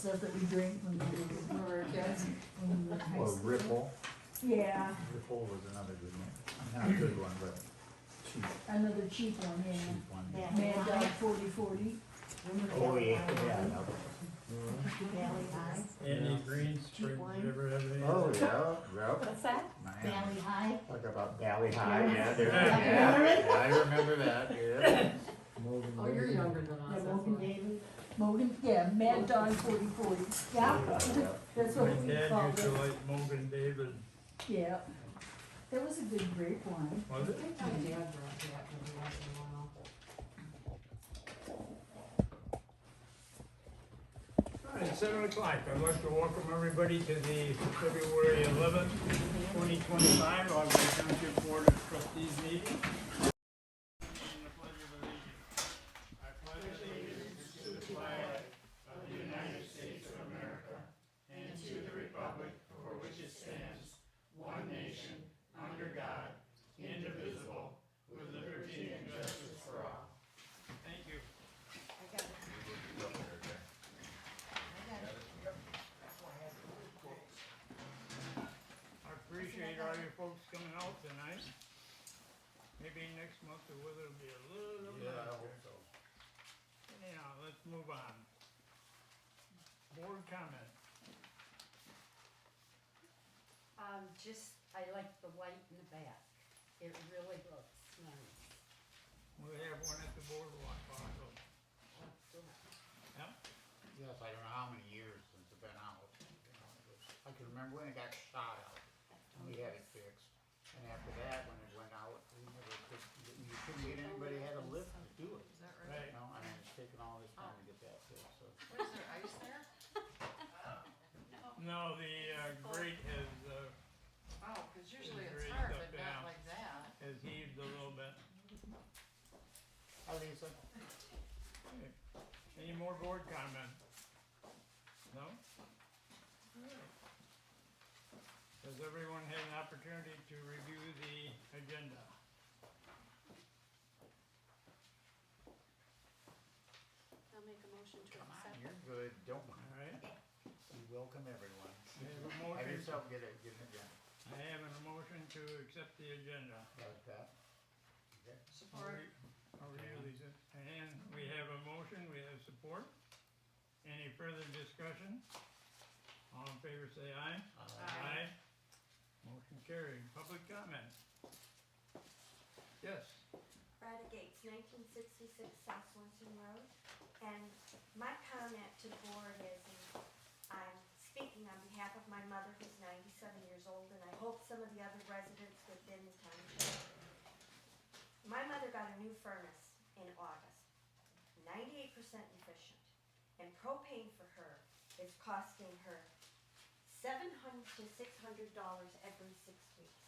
stuff that we drink when we were kids. When we were in high Or school. Ripple. Yeah, Ripple was another good one. Not a good one, but cheap, another cheap one, yeah. cheap one. Yeah. Mad Dog 40/40. Oh, yeah, yeah. Valley High. Andy Green Springs, wine. you ever have any? Oh, yeah, What's that? Man. Valley High. Talk about Valley High, Yeah. yeah, there, Yeah. yeah, I remember that, yeah. Oh, you're younger than us. The that's Mogan why. David. Mogan, yeah, Mad Dog 40/40. Yeah. That's My what we dad called used to it. like Mogan David, Yeah. That was a good grape wine. was I it? think my dad brought that when he was in Lionel. All right, 7:00. I'd like to welcome everybody to the February 11th, 2025 Auburn Township Board of Trustees meeting. And the pledge of allegiance. I pledge allegiance to the flag of the United States of America and to the republic for which it stands, one nation, under God, indivisible, with liberty and justice for all. Thank you. I got it. I appreciate all you folks coming out tonight. Maybe next month the weather will be a little nicer. so. Anyhow, let's move on. Board comment. I like the white in the back. It really looks nice. We have one at the boardwalk also. Yep. Yes, I don't know how many years since it's been out. You know, I can remember when it got shot out, and we had it fixed. And after that, when it went out, we never could, you couldn't get anybody had a lift to do it. Is that Right. You know, and it's taken all this time to get that fixed, so. What is there, ice there? No, the grate Oh, cause usually It's it's raised hard, up, but yeah. not like that. has heaved a little bit. Hi, Lisa. Okay. Any more board comment? No? Alright. Has everyone had an opportunity to review the agenda? I'll make a motion to Come on, accept. you're good, don't mind. Alright, We welcome everyone. I have a Have motion, yourself get it again. I have a motion to accept the agenda. Like that. Okay. Support. How are you, Lisa? And we have a motion, we have support. Any further discussion? All in favor say aye. Aye. Motion carried. Public comment? Yes. Rada Gates, 1966 South Swanson Road. And my comment to the board is, and I'm speaking on behalf of my mother who's 97 years old, and I hope some of the other residents within the township. My mother got a new furnace in August, 98% efficient. And propane for her is costing her $700 to $600 every 6 weeks.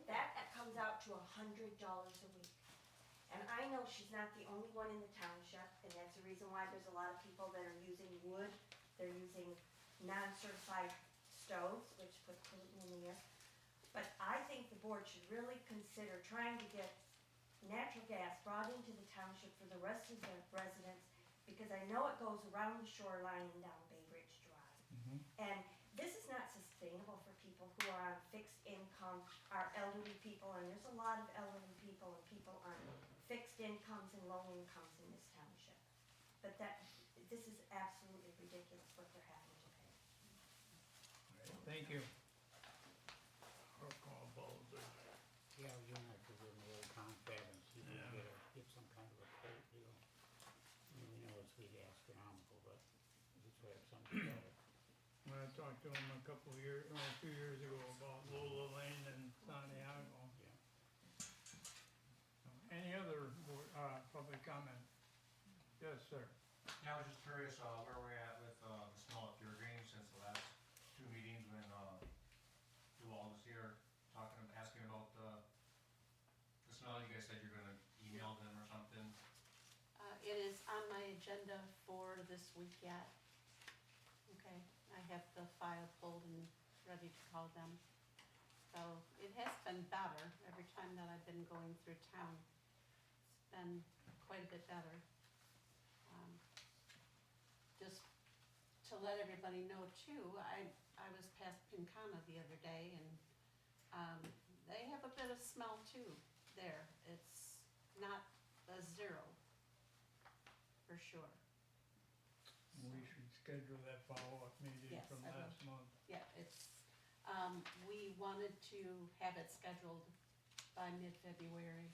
That comes out to $100 a week. And I know she's not the only one in the township, and that's the reason why there's a lot of people that are using wood. They're using non-certified stoves, which put pollutant in the air. But I think the board should really consider trying to get natural gas brought into the township for the rest of the residents, because I know it goes around the shoreline and down Bay Ridge Drive. And this is not sustainable for people who are on fixed income, our elderly people, and there's a lot of elderly people and people on fixed incomes and low incomes in this township. But this is absolutely ridiculous what they're having to pay. Thank you. Roll call vote. Yeah, I was gonna have to give them a little confab and see if we Yeah. can get some kind of a quote deal. I mean, you know, it's really astronomical, but at least we have something better. When I talked to him a couple of years, 2 years ago about Lola Lane and Santiago. Yeah. Any other public comment? Yes, sir. Yeah, I was just curious, where we're at with, the smell up irrigating since the last two meetings when, Duval was here, asking about the smell. You guys said you're gonna email them or something. It is on my agenda for this week yet. Okay, I have the file pulled and ready to call them. So it has been better every time that I've been going through town. It's been quite a bit better. Just till let everybody know too, I was past Pincana the other day and, they have a bit of smell too there. It's not a zero, for sure. We should schedule that follow-up meeting Yes, from I will. last month. Yeah, it's, we wanted to have it scheduled by mid-February.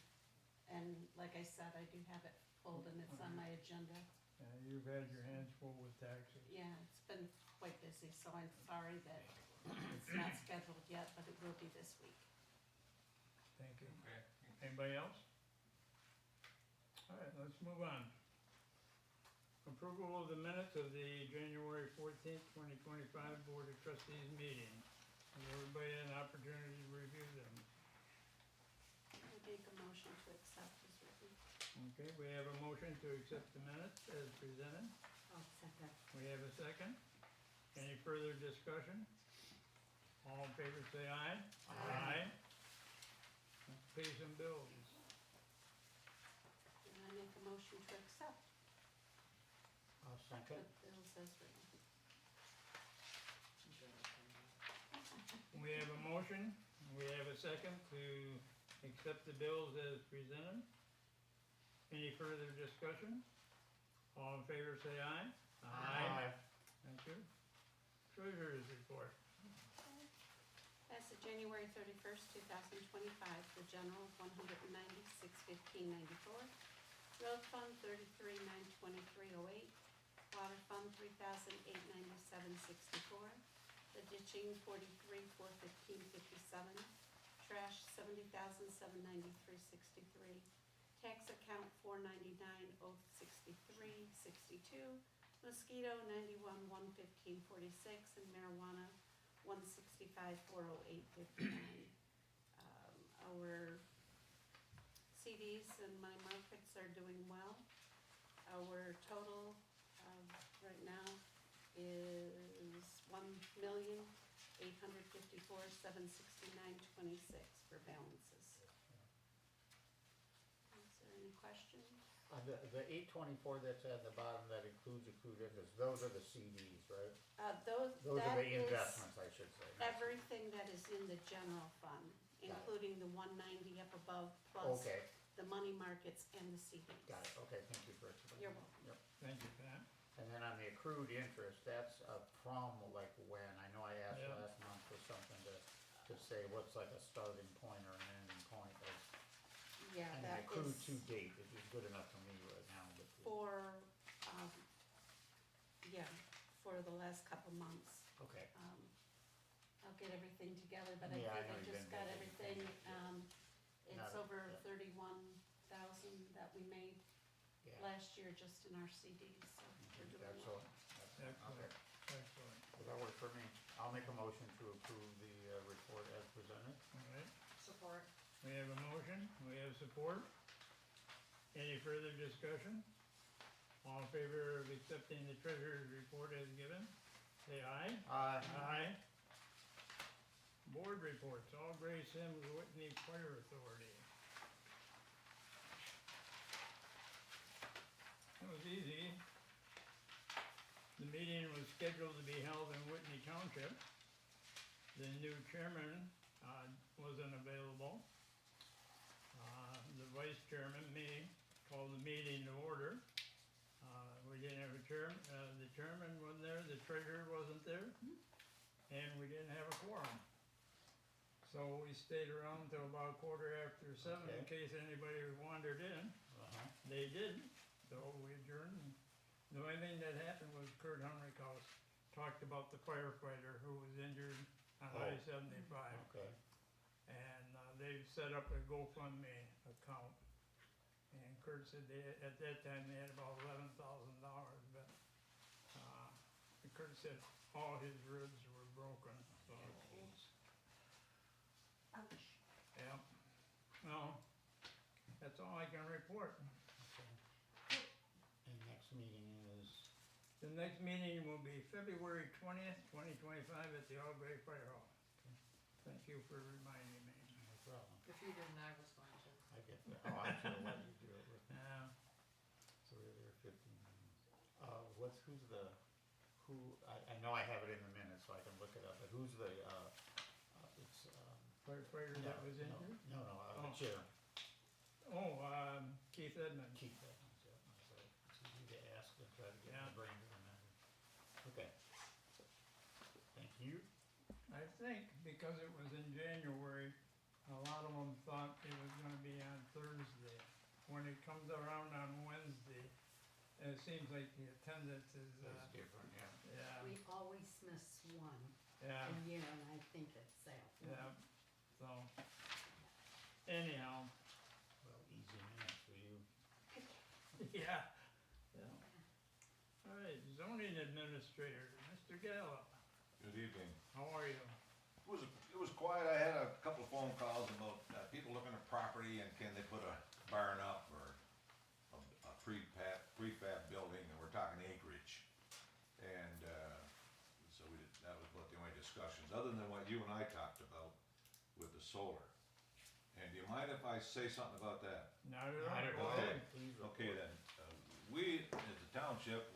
And like I said, I do have it pulled and it's on my agenda. You've had your hands full with taxes. Yeah, it's been quite busy, so I'm sorry that it's not scheduled yet, but it will be this week. Thank you. Okay. Anybody else? All right, let's move on. Approval of the minutes of the January 14th, 2025 Board of Trustees meeting. Has everybody had an opportunity to review them? I make a motion to accept as written. Okay, we have a motion to accept the minutes as presented. I'll second. We have a second. Any further discussion? All in favor say aye. Aye. Let's pay some bills. And I make a motion to accept I'll the second. bills as written. We have a motion, we have a second to accept the bills as presented. Any further discussion? All in favor say aye. Thank you. Treasurer's report. As of January 31st, 2025, the general, $196,1594. Road fund, $33,923.08. Water fund, $3,897.64. The ditching, $43,415.57. Trash, $70,793.63. Tax account, $499,063.62. Mosquito, $91,115.46. And marijuana, $165,408.59. Our CDs and money markets are doing well. Our total, right now is $1,854,769.26 for balances. Is there any questions? The 824 that's at the bottom, that includes accrued interest, those are the CDs, right? Those, Those are that the is investments, I should say. everything that is in the general fund, Got it. including the 190 up above, plus Okay, the money markets and the CDs. got it, okay, thank you for explaining. You're welcome. Yep. Thank you, Pat. And then on the accrued interest, that's from like when, I know I asked Yeah. last month for something to say what's like a starting point or an ending point, like, Yeah, and that the accrued is to date, which is good enough for me right now, but. for, yeah, for the last couple months. Okay, I'll get everything together, but I Yeah, I think know I you've just been got busy. everything, it's Not a- over yeah. 31,000 that we made yeah. last year just in our CDs, so we're doing well. Excellent. Excellent. Okay, Excellent. well, that works for me. I'll make a motion to approve the report as presented. All right, Support. we have a motion, we have support. Any further discussion? All in favor of accepting the treasurer's report as given, say aye. Aye. Board reports, all Gres Sims Whitney Fire Authority. It was easy. The meeting was scheduled to be held in Whitney Township. The new chairman, wasn't available. The vice chairman, me, called the meeting to order. We didn't have a chairman, the chairman wasn't there, the treasurer wasn't there, and we didn't have a quorum. So we stayed around till about 7:15 in Okay. case anybody wandered in. Uh-huh. They did, so we adjourned. The only thing that happened was Kurt Humrickhouse talked about the firefighter who was injured on Oh. I-75. Okay, And they've set up a GoFundMe account. And Kurt said at that time they had about $11,000, but Kurt said all his ribs were broken, so. Ouch. Yeah, well, that's all I can report. okay. And next meeting is, The next meeting will be February 20th, 2025 at the Albury Fire Hall. Thank you for reminding me. no problem, If you didn't, I was going to. I get that. Oh, I should have let you do it with me. Yeah, So we're there 15 minutes. Who's who, I know I have it in the minutes, so I can look it up, but who's the, it's, Firefighter that was in here? No, the Oh. chair, Oh, Keith Edmonds. Keith Evans, yeah, so it's easy to ask and try to get Yeah. my brain to remember. Okay. Thank you. I think because it was in January, a lot of them thought it was gonna be on Thursday. When it comes around on Wednesday, it seems like the attendance is, That's different, yeah. yeah, We always miss one yeah, a year, and I think it's that one. yeah, so. Anyhow, Well, easy minutes for you. yeah, yeah. All right, zoning administrator, Mr. Gallup, Good evening. how are you? It was quiet. I had a couple of phone calls about people looking at property and can they put a barn up or a prefab building, and we're talking acreage. And so that was about the only discussions, other than what you and I talked about with the solar. And do you mind if I say something about that? Not at Not at all, go all. ahead. Please Okay report. then, we, as a township,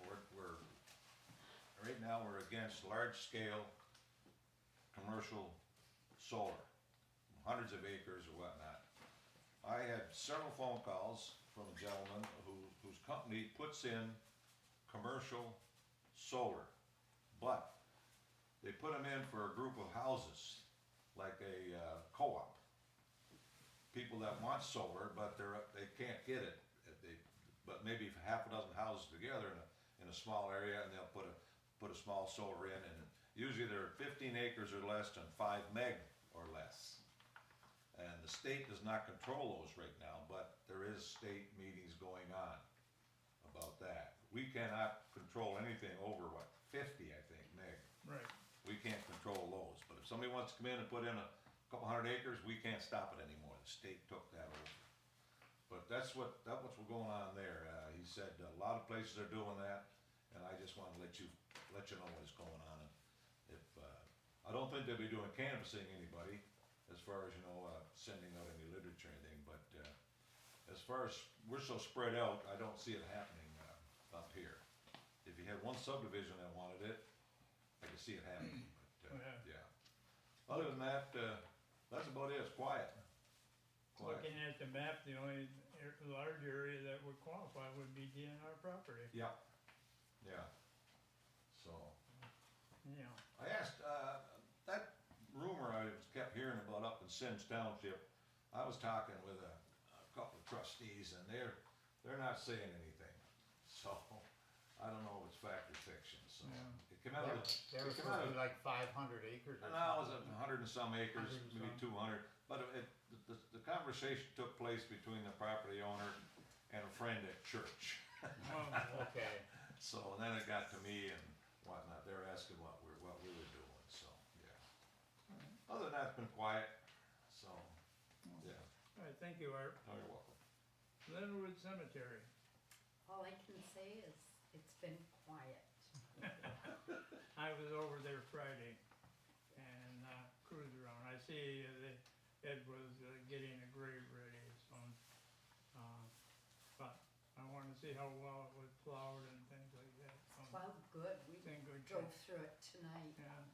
right now, we're against large-scale commercial solar, hundreds of acres or whatnot. I had several phone calls from a gentleman whose company puts in commercial solar, but they put them in for a group of houses, like a co-op. People that want solar, but they can't get it. But maybe half a dozen houses together in a small area, and they'll put a small solar in, and usually they're 15 acres or less and 5 meg or less. And the state does not control those right now, but there is state meetings going on about that. We cannot control anything over 50, I think, meg. Right, We can't control those, but if somebody wants to come in and put in a couple hundred acres, we can't stop it anymore. The state took that over. But that's what's going on there. He said a lot of places are doing that, and I just wanted to let you know what's going on. If I don't think they'll be doing canvassing anybody, as far as sending out any literature or anything. But as far as we're so spread out, I don't see it happening up here. If you had one subdivision that wanted it, I could see it happening. But yeah. Other than that, that's about it. It's quiet. looking at the map, the only large area that would qualify would be DNR property, Yeah. Yeah. So. you know. I asked, that rumor I kept hearing about up in Sims Township, I was talking with a couple of trustees, and they're not saying anything. So, I don't know if it's fact or fiction, so. Yeah. It came out of, There was it came out supposed to be of, like 500 acres or no, it was something. 100 and some acres, 100 and maybe some. 200, but the conversation took place between the property owner and a friend at church. Oh, Okay, So, and then it got to me and whatnot, they're asking what we were doing, so, yeah. Other than that, it's been quiet, so, yeah, all right, thank you, Art. oh, you're welcome. Linwood Cemetery, All I can say is, it's been quiet. I was over there Friday and cruised around. I see Ed was getting a grave ready, so, but I wanted to see how well it was plowed and things like that. So, Well, good, we it's in good drove shape. through it tonight. Yeah,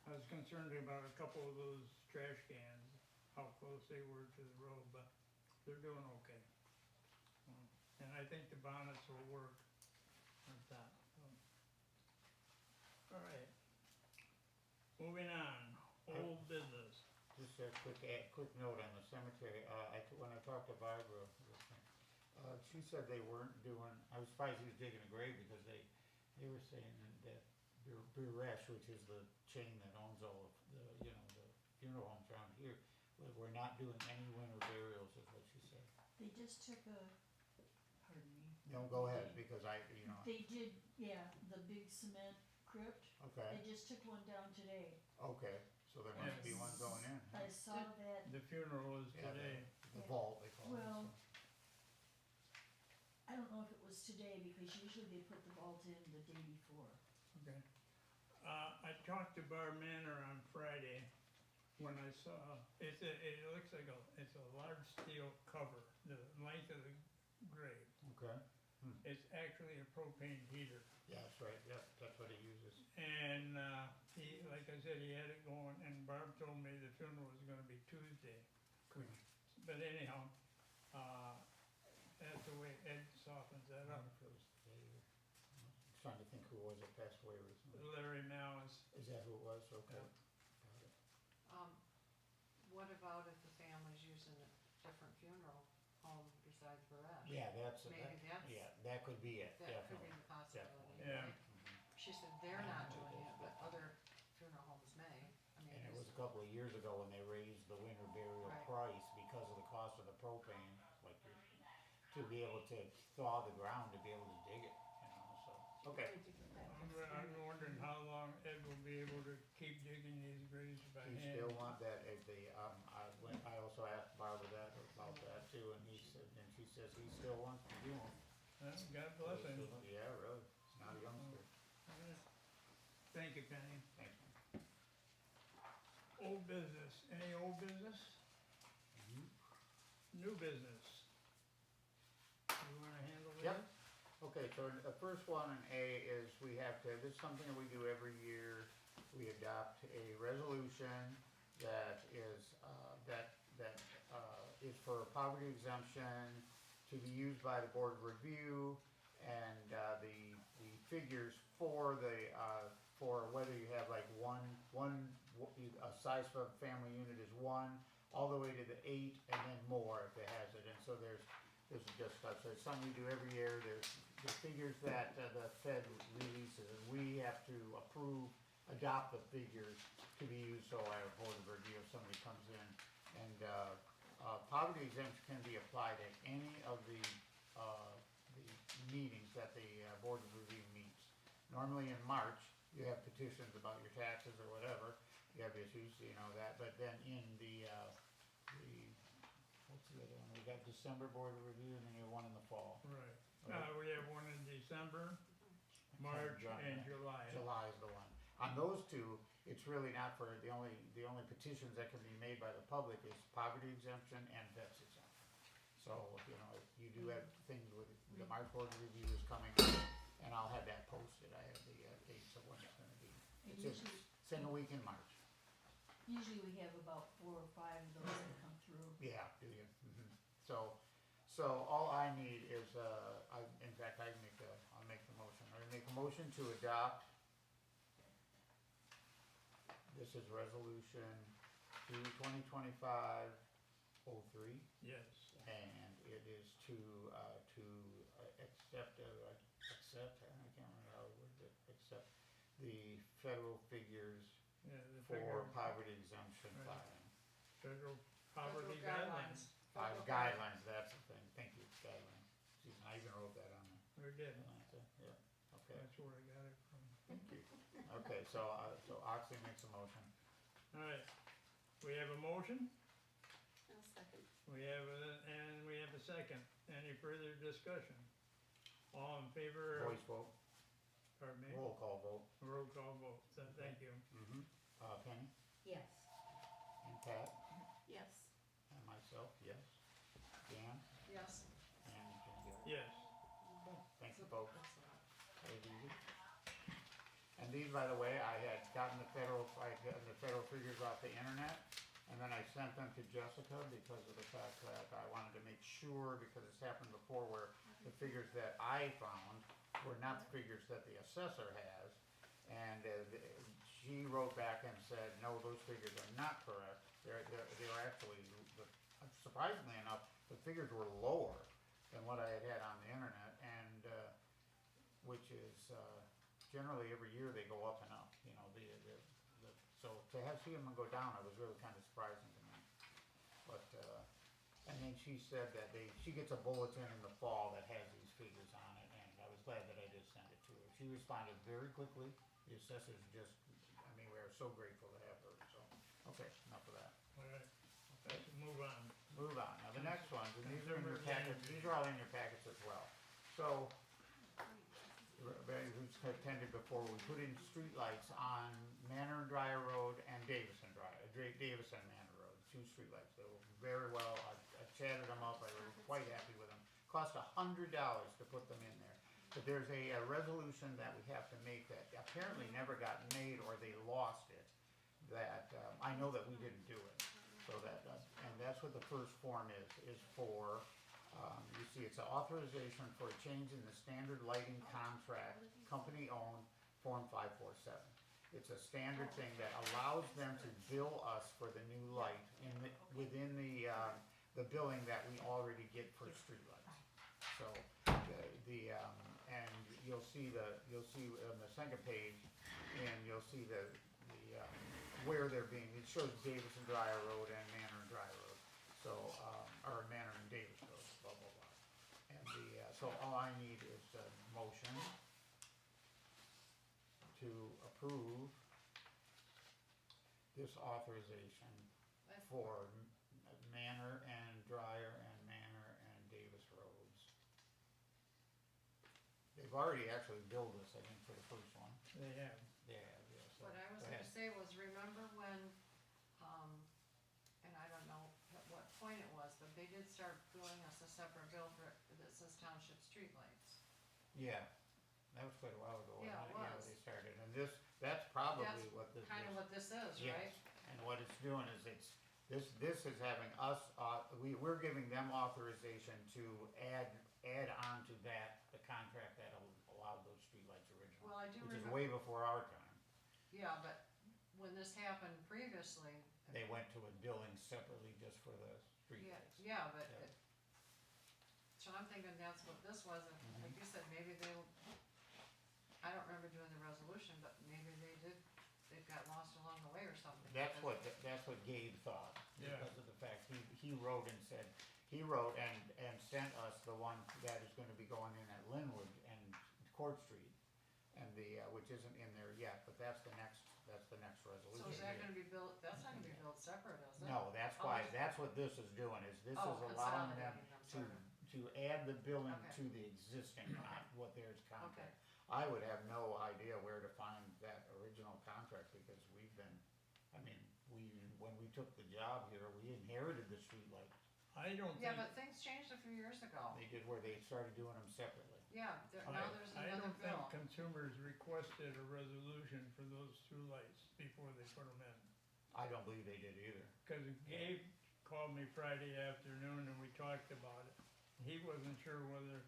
I was concerned about a couple of those trash cans, how close they were to the road, but they're doing okay. And I think the bonnets will work on top, so. All right. Moving on, old business. just a quick note on the cemetery, when I talked to Barbara, she said they weren't doing, I was surprised he was digging a grave, because they were saying that Gres, which is the chain that owns all of the funeral homes around here, we're not doing any winter burials, is what she said. They just took pardon me. No, go ahead, because They did, yeah, the big cement crypt. okay, They just took one down today. okay, so there must be one going in. I saw that, The funeral is Yeah, today. The vault, they call it. Well, so. I don't know if it was today, because usually they put the vault in the day before. Okay. I talked to Bar Manor on Friday when I saw, it looks like it's a large steel cover, the length of the grave. Okay, It's actually a propane heater. Yeah, that's right, yep, that's what he uses. And, he, like I said, he had it going, and Barb told me the funeral was gonna be Tuesday. But anyhow, that's the way Ed softens that I up. wonder if it was today or, I'm trying to think who was it passed away recently. Larry Malice, Is that who it was? Okay. Yeah. Got it. What about if the family's using a different funeral home besides Gres? Yeah, that's, Maybe that's, yeah, that could be it, that could be definitely. the possibility, Yeah. right? She said they're not doing it, but other funeral homes may. I mean, And it there's- was a couple of years ago when they raised the winter burial Right. price because of the cost of the propane, like to be able to thaw the ground, to be able to dig it, you know, so, okay. Need to get that I'm wondering how long Ed will be able to keep digging these graves by You hand. still want that, if the, I also asked Barbara about that too, and he said, and she says he still wants to do them. Well, God bless him. Yeah, really, he's not a youngster, Thank you, Penny. thanks. Old business, any old business? New business? You wanna handle this? Yep. Okay, so the first one in A is we have to, this is something that we do every year. We adopt a resolution that is, is for poverty exemption to be used by the Board of Review. And, the figures for for whether you have like a size for a family unit is 1, all the way to the 8 and then more if it has it. And so this is just stuff, so it's something we do every year. There's the figures that the Fed releases, and we have to adopt the figures to be used, so our Board of Review, if somebody comes in. And poverty exemption can be applied at any of the meetings that the Board of Review meets. Normally in March, you have petitions about your taxes or whatever, you have issues, you know that, but then in what's the other one? We got December Board of Review, and then you have one in the fall. Right. We have one in December, March, and July. July is the one. On those two, it's really not for, the only petitions that can be made by the public is poverty exemption and vets exemption. So, you know, if you do have things with, the March Board of Review is coming up, and I'll have that posted. I have the dates of when it's gonna be. And It's in the week in March. Usually we have about 4 or 5 of those that come through. Yeah, do you? So all I need is, in fact, I'll make the motion. I make a motion to adopt. This is resolution 2025-03, Yes. and it is to accept, I can't remember how to word it, accept the federal figures Yeah, the for figure, poverty exemption Right. filing. federal poverty Federal guidelines. Federal Guidelines, that's the thing, thank you, guidelines. See, I even wrote that on there. We did, Yeah, okay, that's where I got it from. thank you. Okay, so Oxley makes a motion. Alright, we have a motion, I'll second. and we have a second. Any further discussion? All in favor of, Voice vote, pardon me, roll call vote. roll call vote, so thank you. Mm-hmm. Penny Yes. and Pat Yes. and myself, yes. Dan Yes. and Jim. Yes, Thank you, folks. That's a lot. Very easy. And these, by the way, I had gotten the federal figures off the internet, and then I sent them to Jessica because of the fact that I wanted to make sure, because it's happened before where the figures that I found were not the figures that the assessor has. And she wrote back and said, no, those figures are not correct. They were actually, surprisingly enough, the figures were lower than what I had on the internet, and which is generally every year they go up and up. You know, so to see them go down, it was really kind of surprising to me. But and then she said that she gets a bulletin in the fall that has these figures on it, and I was glad that I did send it to her. She responded very quickly. The assessors just, I mean, we are so grateful to have her. So, okay, enough of that. alright, let's move on. Move on. Now the next ones, and these are in your packets. These are all in your packets as well. So, who's attended before, we put in streetlights on Manor and Dryer Road and Davison Manor Road, 2 streetlights. They were very well. I chatted them up. I was quite happy with them. Cost $100 to put them in there. But there's a resolution that we have to make that apparently never got made or they lost it. That, I know that we didn't do it. So that, and that's what the first form is for, you see, it's an authorization for a change in the standard lighting contract, company-owned, Form 547. It's a standard thing that allows them to bill us for the new light within the billing that we already get for streetlights. So, and you'll see on the second page, and you'll see where they're being, it shows Davis and Dyer Road and Manor and Dry Road. So, or Manor and Davis Road, blah, blah, blah. And so all I need is a motion to approve this authorization for Manor and Dyer and Manor and Davis Roads. They've already actually billed us, I think, for the first one. They have. They have, yeah, so. What I was go gonna ahead. say was, remember when, and I don't know at what point it was, but they did start billing us a separate bill that says Township streetlights. Yeah, that was quite a while ago, wasn't Yeah, it? it was. Yeah, they started, and that's probably That's what this is. Kinda what this is, right? Yes, and what it's doing is this is having us, we're giving them authorization to add on to that, the contract that allowed those streetlights originally. Well, I do Which is remember, way before our time. yeah, but when this happened previously, They went to a billing separately just for the streetlights. yeah, but Yeah. so I'm thinking that's what this was, and Mm-hmm. like you said, maybe I don't remember doing the resolution, but maybe they've got lost along the way or something. That's because- what Gabe thought, Yeah. because of the fact, he wrote and said, he wrote and sent us the one that is gonna be going in at Linwood and Court Street, and which isn't in there yet, but that's the next resolution. So is that gonna be built, that's not gonna be built separate, is it? No, that's Oh, why, it's- that's what this is doing, is this Oh, is allowing them consolidating them, to add the billing Okay. to the existing, what there's contract. Okay. I would have no idea where to find that original contract, because we've been, I mean, when we took the job here, we inherited the streetlight. I don't Yeah, think, but things changed a few years ago. They did where they started doing them separately. Yeah, now there's I another don't think bill. consumers requested a resolution for those two lights before they put them in. I don't believe they did either. Cause Gabe called me Friday afternoon and we talked about it. He wasn't sure whether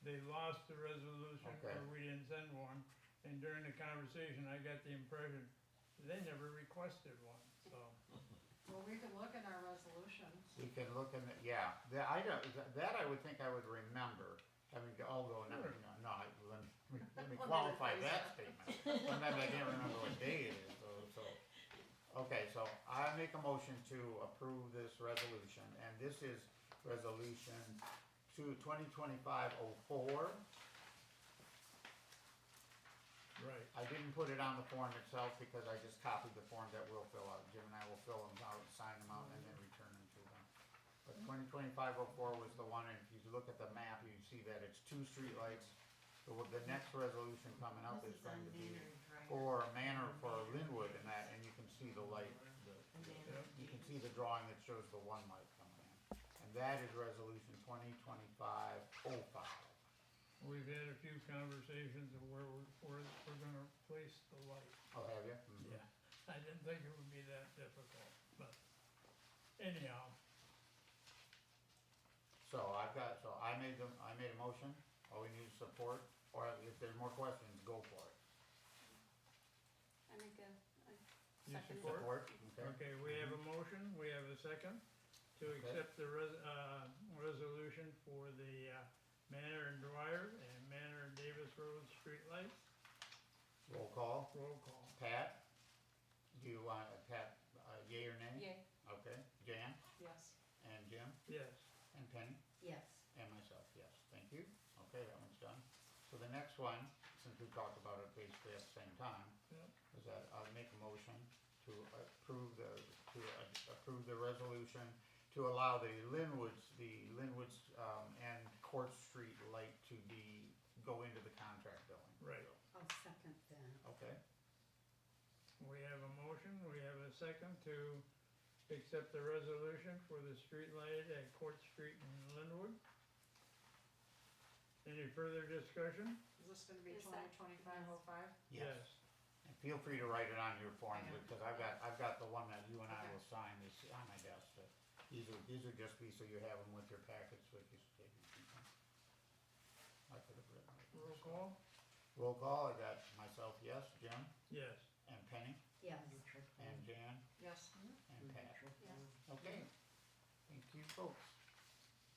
they lost the resolution Okay. or we didn't send one. And during the conversation, I got the impression they never requested one, so. Well, we can look in our resolutions. We can look in, yeah, that I would think I would remember, having to all go, no, Sure. let me Let me qualify rephrase that that. statement. Sometimes I can't remember what day it is, so. Okay, so I make a motion to approve this resolution, and this is resolution 2025-04. Right. I didn't put it on the form itself because I just copied the form that we'll fill out. Jim and I will fill them out, sign them out, and then return them to them. But 2025-04 was the one, and if you look at the map, you see that it's two streetlights. So what the next resolution coming up is going to be for Manor for Linwood and that, and you can see the light, you can see the drawing that shows the one light coming in. And that is resolution 2025-05. We've had a few conversations of where we're gonna place the light. Oh, have you? Mhm. Yeah, I didn't think it would be that difficult, but anyhow, So I made a motion, all we need is support, or if there's more questions, go for it. I make a You second. support? Support, okay? okay, we have a motion, we have a second to Okay. accept the resolution for the Manor and Dwyer and Manor and Davis Road streetlights. Roll call, Roll call. Pat, do you want, Pat, yea or nay? Yay, Okay, Jan, yes. and Jim, Yes. and Penny, Yes. and myself, yes, thank you. Okay, that one's done. So the next one, since we talked about it basically at the same time, Yep. is that I'll make a motion to approve the resolution to allow the Linwoods, and Court Street light to go into the contract billing. Right. I'll second that. Okay, We have a motion, we have a second to accept the resolution for the street light at Court Street in Linwood. Any further discussion? Is this gonna be Is that- 2025-05? Yes. And feel free to write it on your form, Okay. because I've got the one that you and I Okay. will sign, is on my desk. These would just be so you have them with your packets, with your statements and stuff. I could have written it. Roll call? Roll call, I got myself, yes, Jim, Yes. and Penny, Yes. and Jan, Yes. and Pat. Yes. Okay, thank you folks.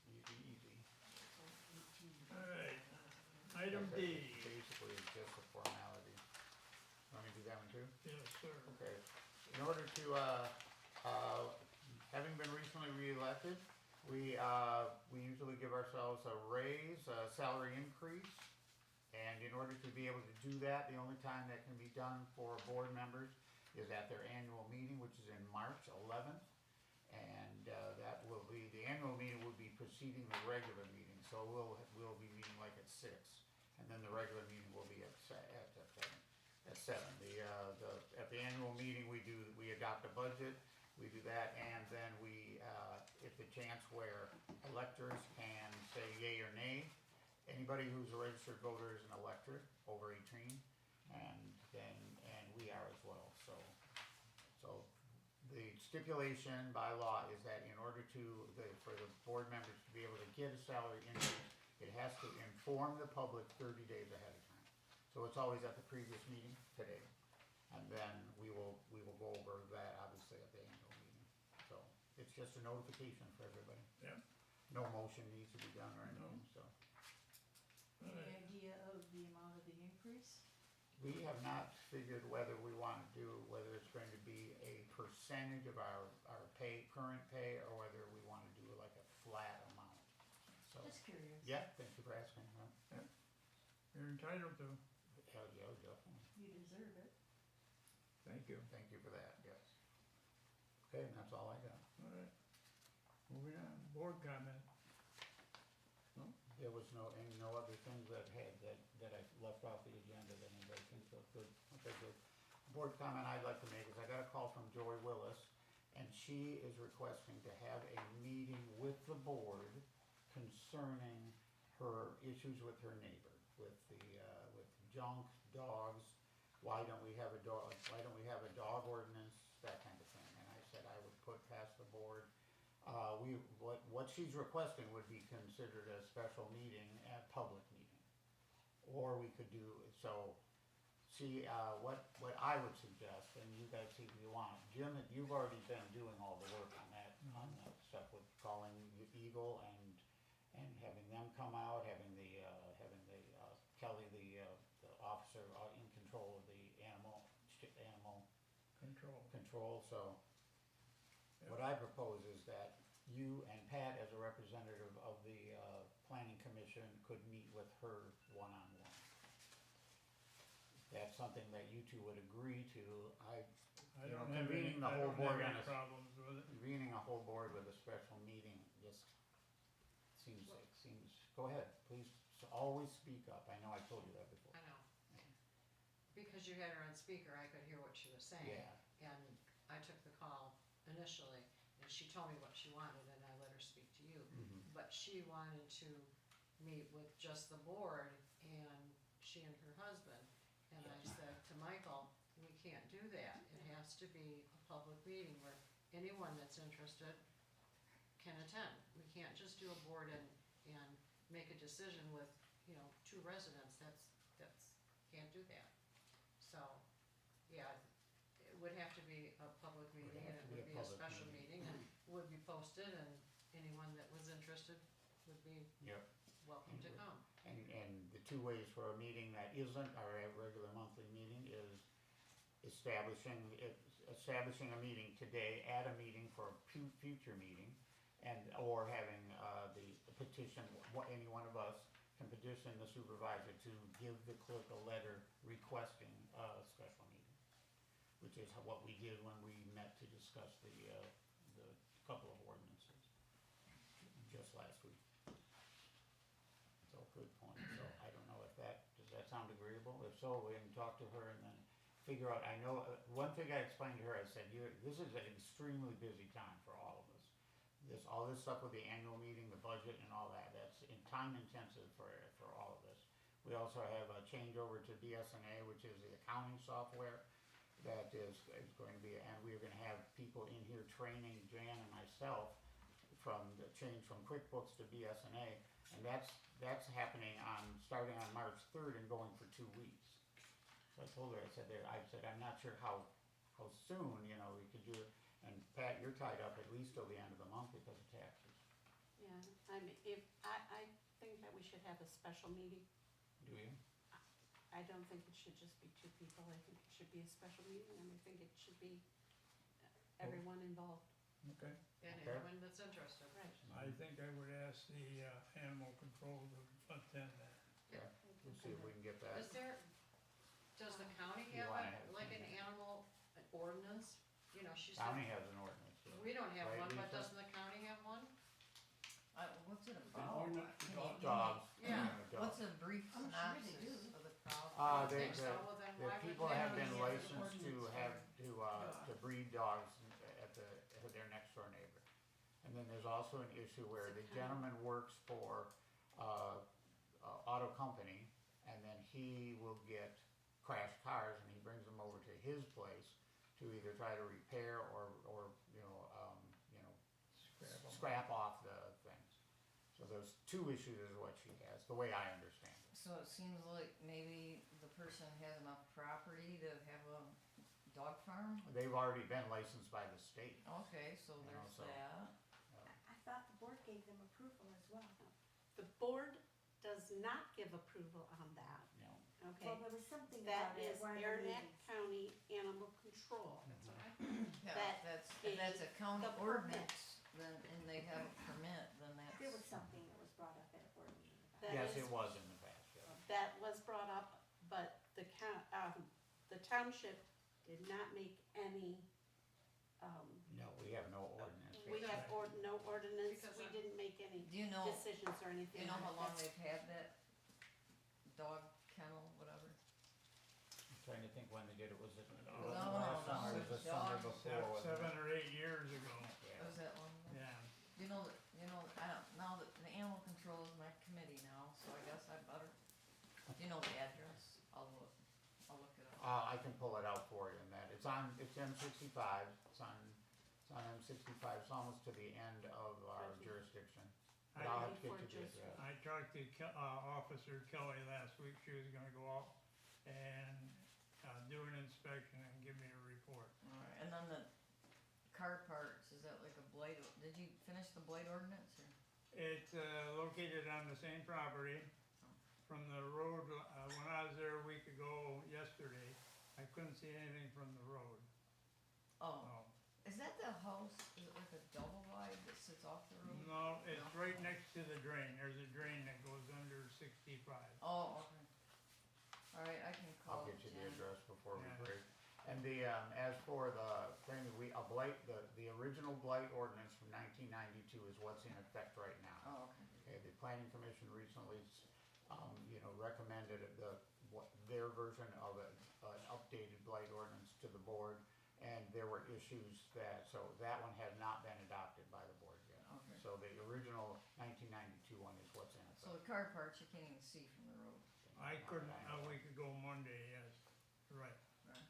Easy, easy. Alright, item That's D. basically is just a formality. Want me to do that one too? Yes, sir. Okay, in order to, having been recently reelected, we usually give ourselves a raise, a salary increase. And in order to be able to do that, the only time that can be done for board members is at their annual meeting, which is in March 11th. And that will be, the annual meeting will be preceding the regular meeting, so we'll be meeting like at 6. And then the regular meeting will be at 7. At the annual meeting, we adopt a budget, we do that, and then if the chance where electors can say yay or nay, anybody who's a registered voter is an elector over 18, and we are as well, so the stipulation by law is that in order for the board members to be able to get a salary increase, it has to inform the public 30 days ahead of time. So it's always at the previous meeting today, and then we will go over that obviously at the annual meeting. So it's just a notification for everybody. Yep. No motion needs to be done or anything, so. Any idea of the amount of the increase? We have not figured whether we want to do, whether it's going to be a percentage of our current pay, or whether we want to do like a flat amount. So, Just curious. yeah, thank you for asking. You're entitled to. Hell, yeah, definitely. You deserve it. Thank you. Thank you for that, yes. Okay, and that's all I got. Alright. Moving on, board comment. There was no other things that I left off the agenda that anybody thinks of. Good, okay, good. Board comment I'd like to make is I got a call from Joy Willis, and she is requesting to have a meeting with the board concerning her issues with her neighbor, with junk, dogs. Why don't we have a dog ordinance, that kind of thing. And I said I would put past the board. What she's requesting would be considered a special meeting, a public meeting. Or we could do, so, see, what I would suggest, and you guys see if you want, Jim, you've already been doing all the work on that stuff with calling Eagle and having them come out, having Kelly, the officer in control of the animal control, so. What I propose is that you and Pat, as a representative of the planning commission, could meet with her one-on-one. That's something that you two would agree to. I You know, don't have any, convening the I whole don't board have on any a- problems with it. Convening a whole board with a special meeting just seems, go ahead, please, always speak up. I know I told you that before. I know. Because you had her on speaker, I could hear what she was saying. Yeah. And I took the call initially, and she told me what she wanted, and I let her speak to you. Mhm. But she wanted to meet with just the board and she and her husband. And I said to Michael, we can't do that. It has to be a public meeting where anyone that's interested can attend. We can't just do a board and make a decision with, 2 residents. That's, can't do that. So, yeah, it would have to be a public meeting, and have it to be would a be a public special meeting. meeting, and would be posted, and anyone that was interested would be Yep. welcome to come. And the 2 ways for a meeting that isn't our regular monthly meeting is establishing a meeting today at a meeting for a future meeting, or having the petition, any one of us can petition the supervisor to give the clerk a letter requesting a special meeting, which is what we did when we met to discuss the couple of ordinances just last week. So, good point. So I don't know if does that sound agreeable? If so, we can talk to her and then figure out, I know, one thing I explained to her, I said, this is an extremely busy time for all of us. all this stuff with the annual meeting, the budget and all that, that's time intensive for all of this. We also have a changeover to BSNA, which is the accounting software that is going to be, and we're gonna have people in here training Jan and myself from the change from QuickBooks to BSNA, and that's happening starting on March 3rd and going for 2 weeks. So I told her, I said, I'm not sure how soon, we could do it, and Pat, you're tied up at least till the end of the month because of taxes. Yeah, I mean, I think that we should have a special meeting. Do you? I don't think it should just be 2 people, I think it should be a special meeting, and I think it should be everyone involved. Okay. And Okay. anyone that's interested. Right. I think I would ask the animal control to attend that. Yeah, we'll see if we can get that. Does the county You have wanna like an animal ordinance? She said, County has an ordinance. Yeah. we don't have Right, one, but Lisa? doesn't the county have one? What's it about? Can you give me- Dogs. Yeah. Dogs. What's a brief I'm sure they do. synopsis of the crowd? I They, think so, well then the why would people they have have been any licensed to ordinance? to breed dogs at their next door neighbor. And then there's also an issue where the gentleman works for, auto company, and then he will get crashed cars and he brings them over to his place to either try to repair or scrap off the things. So those 2 issues is what she has, the way I understand it. So it seems like maybe the person has enough property to have a dog farm? They've already been licensed by the state. Okay, so You know, there's so- that. I thought the board gave them approval as well. The board does not give approval on that, You know. okay? Well, there was something That about it is at one of the Arnett meetings. County Animal Control. That's what I Yeah, That if that's a county the permit. ordinance, then, and they have a permit, then that's. There was something that was brought up at a board meeting about That it. Yes, is- it was in the past, yeah. That was brought up, but the township did not make any, No, we have no ordinance. we have no ordinance, Because we of- didn't make any Do you know, decisions or anything. you know on how it. long That's- they've had that dog kennel, whatever? I'm trying to think when they did it, was it No, last no, summer, or the summer dogs. before? wasn't it? 7 or 8 years ago, Yeah. Was that long ago? yeah. You know, I don't, now that the animal control is my committee now, so I guess I better, do you know the address? I'll look it up. I can pull it out for you, and it's M65, it's on M65, it's almost to the end of our jurisdiction. But I'll have to get you the address. I talked to Officer Kelly last week, she was gonna go out and do an inspection and give me a report. Alright, and then the car parts, is that like a blight, did you finish the blight ordinance or? It's located on the same property from the road, when I was there a week ago yesterday, I couldn't see anything from the road, Oh, so. is that the house, is it like a double wide that sits off the road? No, it's right next to the drain, there's a drain that goes under 65. Oh, okay. Alright, I can I'll call get you the Jen. address before we Yeah. break. And as for the thing, the original blight ordinance from 1992 is what's in effect right now. Oh, okay. Okay, the planning commission recently, recommended their version of an updated blight ordinance to the board, and there were issues so that one has not been adopted by the board yet. Okay. So the original 1992 one is what's in So effect. the car parts you can't even see from the road. I couldn't, a week ago Monday, yes, right. Right.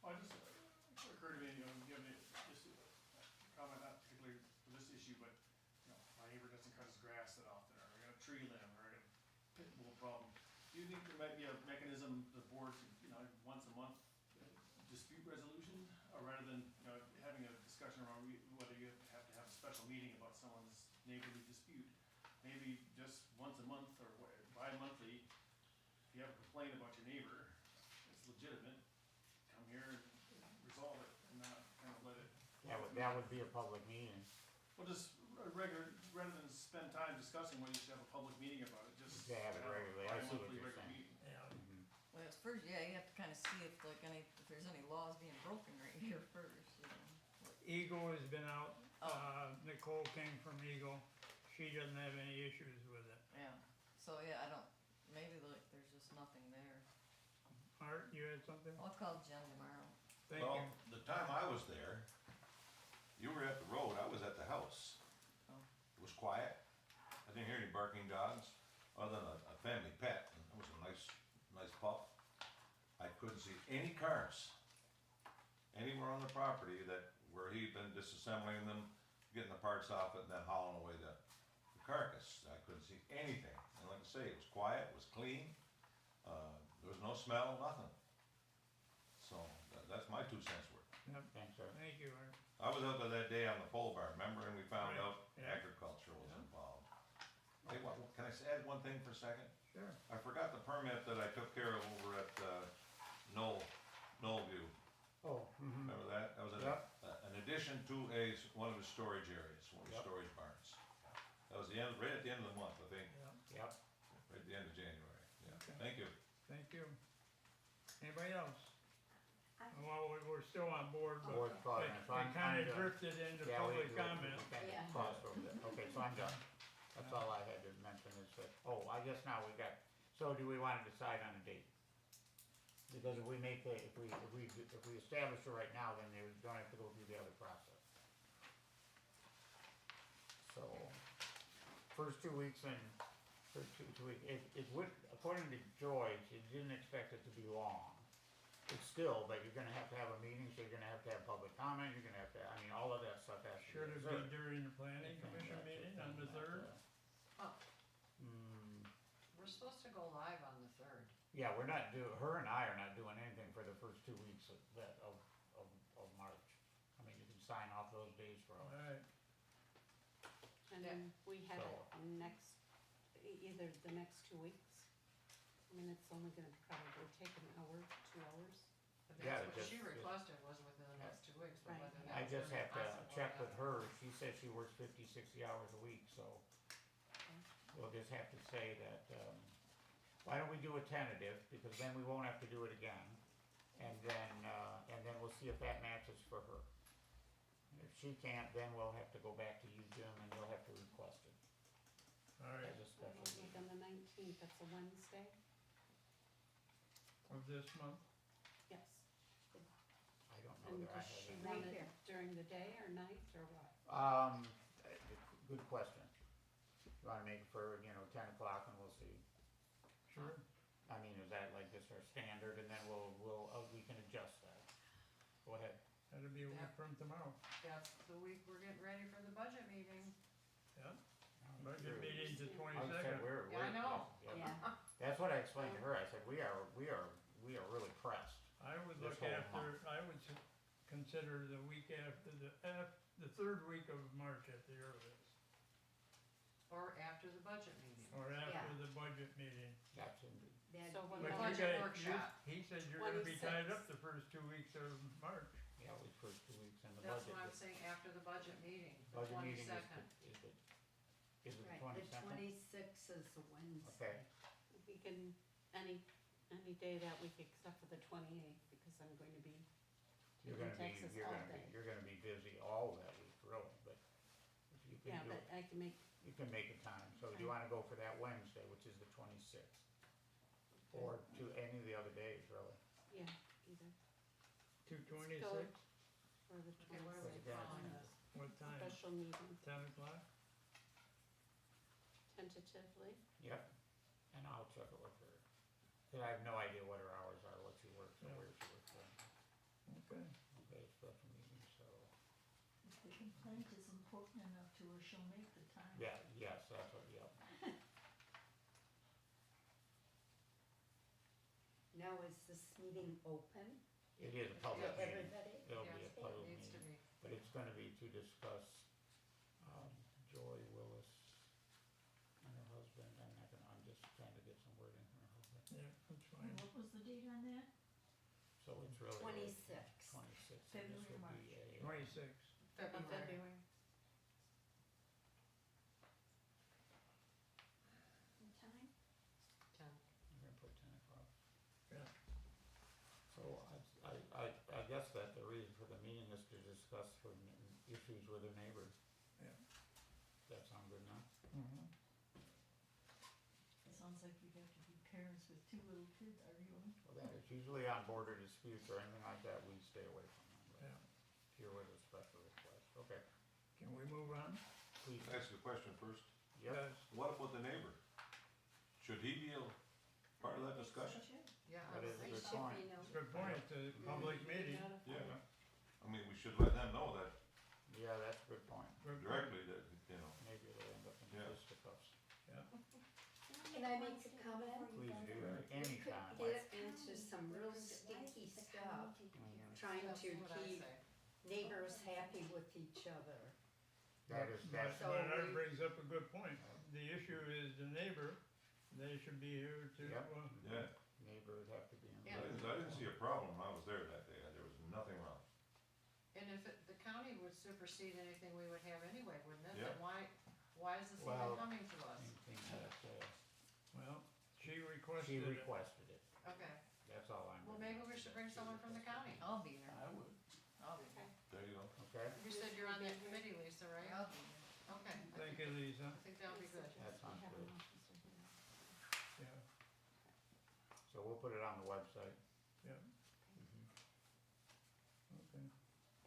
Well, just occurred to me, given it, just a comment, not particularly for this issue, but, my neighbor doesn't cut his grass that often, or I got a tree limb, or I got a pit bull problem. Do you think there might be a mechanism the board could, once a month dispute resolution, or rather than, having a discussion around whether you have to have a special meeting about someone's neighborly dispute? Maybe just once a month or bi-monthly, if you have a complaint about your neighbor, it's legitimate, come here and resolve it and not kind of let it. That would be a public meeting. Well, just rather than spend time discussing whether you should have a public meeting about it, just. To have it a regularly. I see what bi-monthly you're regular saying. meeting. Yeah, Mhm. Well, it's first, yeah, you have to kinda see if there's any laws being broken right here first, Eagle has been out, Oh. Nicole came from Eagle, she doesn't have any issues with it. Yeah, so yeah, maybe like there's just nothing there. Art, you had something? I'll call Jen tomorrow. Thank Well, you. the time I was there, You were at the road, I was at the house. Oh. It was quiet. I didn't hear any barking dogs, other than a family pet, and it was a nice pup. I couldn't see any cars anywhere on the property where he'd been disassembling them, getting the parts off it, and then hauling away the carcass. I couldn't see anything, and like I say, it was quiet, it was clean, there was no smell, nothing. So, that's my 2 cents worth. Yep, Thanks, sir. thank you, Art. I was out there that day on the pole barn, remember, and we found Right, out yeah. agriculture was Yeah. involved. Hey, can I add one thing for a second? Sure. I forgot the permit that I took care of over at, Knollview, Oh, mm-hmm. remember that? That was Yep. an addition to one of his storage areas, one of his Yep. storage barns. That was right at the end of the month, I think, Yeah, Yep. right at the end of January, yeah, Okay. thank you. thank you. Anybody else? I- Well, we're still on board, but Board we comments, so I'm kinda done. drifted into Yeah, we public do. comment. We kinda Yeah. crossed over that. Okay, so I'm done. That's all I had to mention is that, I guess now we got, so do we wanna decide on a date? Because if we make the, if we establish it right now, then they don't have to go through the other process. So, first 2 weeks it would, according to Joyce, it didn't expect it to be long. It's still, but you're gonna have to have a meeting, so you're gonna have to have public comment, you're gonna have to, all of that stuff has to be Should it observed. be during the planning commission meeting on the 3rd? We're supposed to go live on the 3rd. Yeah, her and I are not doing anything for the first 2 weeks of March. I mean, you can sign off those days for us. Alright, And then we have it So- either the next 2 weeks. I mean, it's only gonna probably take an hour, 2 hours. But Yeah, that's what it she just- requested was within the next 2 weeks, but Right. whether I that's just gonna have to possible, check I with don't know. her, she says she works 50, 60 hours a week, so we'll just have to say that, why don't we do a tentative, because then we won't have to do it again. And then we'll see if that matches for her. And if she can't, then we'll have to go back to you, Jim, and you'll have to request it alright, as a special Like meeting. on the 19th, that's a Wednesday? of this month, Yes. I don't know And that I does she have want it. it during the day or night or what? Good question. You wanna make it for, 10 o'clock and we'll see. sure. I mean, is that like just our standard, and then we can adjust that. Go ahead. That'll be a week from tomorrow, That's the week we're getting ready for the budget meeting. yeah. Budget meeting's the I said 22nd. we're. Yeah, I know. Yeah. That's what I explained to her, I said, we are really pressed. I would This look whole after, I would consider the week after, the 3rd week of March at the earliest, Or after the budget meeting. or after the budget meeting. That's in, So what But about, you budget guys- workshop. He said you're gonna be tied 26th. up the first 2 weeks of March. yeah, we first 2 weeks in the That's budget. what I'm saying, after the budget meeting, the Budget meeting is 22nd. Is it the Right, 22nd? 26th is the Wednesday. Okay, we can, any day that week except for the 28th, because I'm going to be you're in gonna be, Texas all day. you're gonna be busy all that week, really, but if you Yeah, can do but it, I can make, you can make a time, so do you wanna go for that Wednesday, which is the 26th? Or to any of the other days, really? yeah, either, 2/26, for the Okay, what are we 26th, calling this? what time? special meeting, 10 o'clock? tentatively. Yep, and I'll check it with her, cause I have no idea what her hours are, what she works, or Yeah. where she works from. Okay, Okay, special meeting, so, If the complaint is important enough to her, she'll make the time. yeah, yes, that's what, yep. Now, is this meeting open It is a to public meeting, everybody? it'll Yes, be a it public needs to meeting, be. but it's gonna be to discuss, Joy Willis and her husband, I'm just trying to get some wording from her husband. yeah, that's And fine. what was the date on that? So it's really. 26th. 26, and this February, would March. be a, 26. Of February. February. What time? 10. I'm gonna put 10 o'clock. Yeah. So I guess that the reason for the meeting is to discuss her issues with her neighbor. Yeah. That sound good enough? Mhm. It sounds like you have to be parents with 2 little kids arguing. Well, that is usually on border disputes or anything like that, we stay away from them. But Yeah. here was a special request, Okay, Can we move on? please, Can I ask a question first? yep, Yes. What about the neighbor? Should he be a part of that discussion? Yeah, I that would is a think good so. point. Good point, it's a public meeting. Yeah. I mean, we should let them know that Yeah, that's a good point. Good point. directly that, you know, Maybe they'll end up in Yeah. fisticuffs. Can I make a comment? Please do, We anytime. could get into some real sticky stuff, trying That's to what I keep say. neighbors happy with each other. That is, But, that's, So but that we- brings up a good point. The issue is the neighbor, they should be here to, Yep. yeah. neighbor would have to be in. Yeah. I didn't see a problem when I was there that day, there was nothing wrong. And if the county would supersede anything we would have anyway, wouldn't it? Yeah. Then why is this Well, even coming to us? Anything that, well, she she requested it. requested it, Okay, that's all I'm. well, maybe we should bring someone from the county. I'll be there. I would. I'll be Okay. there. There you go. Okay, You said you're on that committee, Lisa, right? I'll be there. Okay. Thank you, Lisa. I think that would be good. That sounds good. Yeah, so we'll put it on the website. yeah, Mhm. okay.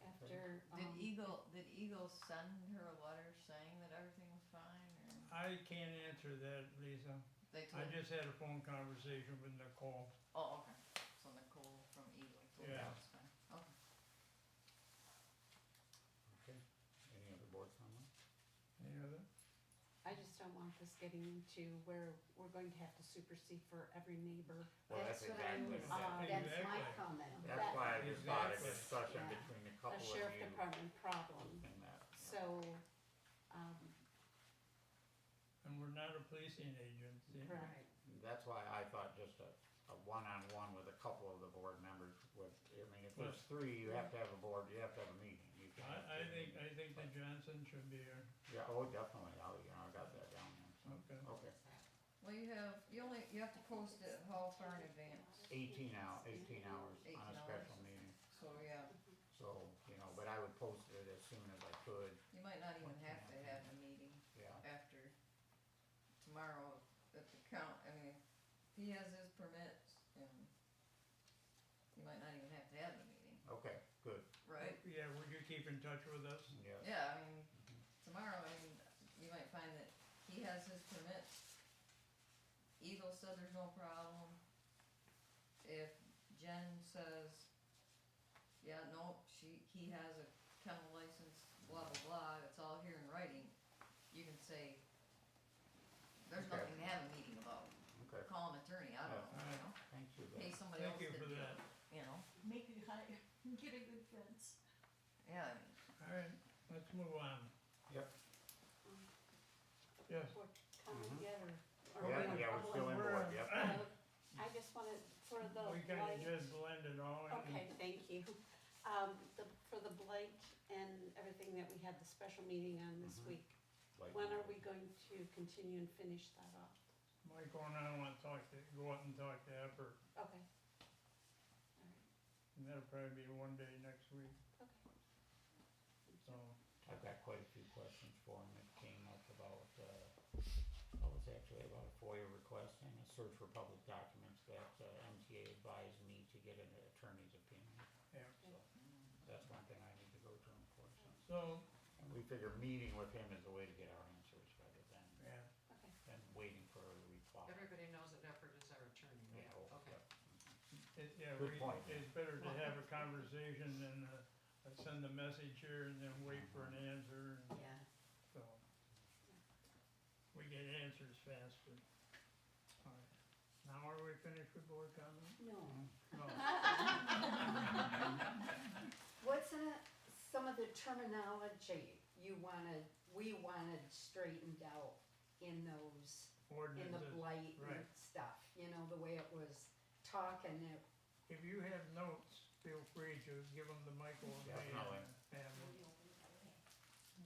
After, Did Eagle send her a letter saying that everything was fine, or I can't answer that, Lisa. they I told? just had a phone conversation with Nicole. Oh, okay, so Nicole from Eagle told me Yeah. it's fine, okay. Okay, any other board comment? Any other? I just don't want this getting into where we're going to have to supersede for every neighbor. Well, that's that's what I exactly, was, that- that's my Exactly. comment. that's why I just thought a Exactly. discussion Yeah. between a A couple of sheriff you department problem, and that. yeah. so, And we're not a policing agency. right. That's why I thought just a one-on-one with a couple of the board members would, I mean, if there's three, you have to have a board, you have to have a meeting. You can't have I two think meetings. the Johnson should be here. Yeah, oh, definitely, I got that down there, so, Okay. okay. Well, you have to post it how far in advance, 18 hours 18 on a hours. special meeting, so yeah, so, but I would post it as soon as I could, you might not even have to have a meeting yeah. after tomorrow at the count, I mean, if he has his permits, and you might not even have to have the meeting, Okay, good, right? Yeah, would you keep in touch with us? yes. Yeah, I mean, tomorrow, I mean, you might find that he has his permits. Eagle said there's no problem. If Jen says, yeah, no, he has a kennel license, blah, blah, blah, it's all here in writing, you can say, there's Okay. nothing to have a meeting about. Okay, Call an attorney, I don't know, you know, thank you, pay Beth. somebody else Thank you to for do that. it, you know, Make it higher, get a good fence. yeah, I mean, All right, let's move on. Yep, Yes. We're coming Mhm. together. yeah, we're still in board, yep. I just wanted, for the We kinda blight, just blended all in. okay, thank you. For the blight and everything that we had the special meeting on this Mhm. week, Like- when are we going to continue and finish that off? Michael and I wanna go out and talk to Effort, Okay. and that'll probably be one day next week, Okay. so. I've got quite a few questions for him that came up about, it's actually about a FOIA request and a search for public documents that MTA advised me to get an attorney's opinion. Yeah. So, that's one thing I need to go to him for, so. So, And we figure meeting with him is the way to get our answers rather yeah, Okay. than waiting for a reply. Everybody knows that Effort is our attorney, right? Yeah, oh, Okay. yeah. yeah, Good point. it's better to have a conversation than, send a message here and then wait for an answer, and Yeah. so. We get answers faster. All right, now are we finished with board comment? No. No. What's some of the terminology we wanted straightened out in those, in the Ordinances. blight and right. stuff, the way it was talking, If you have notes, feel free to give them to Michael and me. Definitely.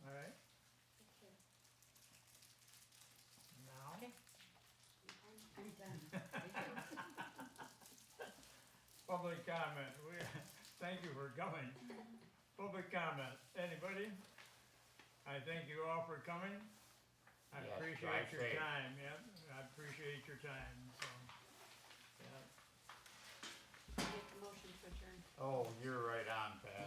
All right, now, I'm done. public comment, thank you for coming. Public comment, anybody? I thank you all for coming. I Yes, appreciate drive your safe. time, yep, I appreciate your time, so, yeah. Make the motion to adjourn. Oh, you're right on, Pat.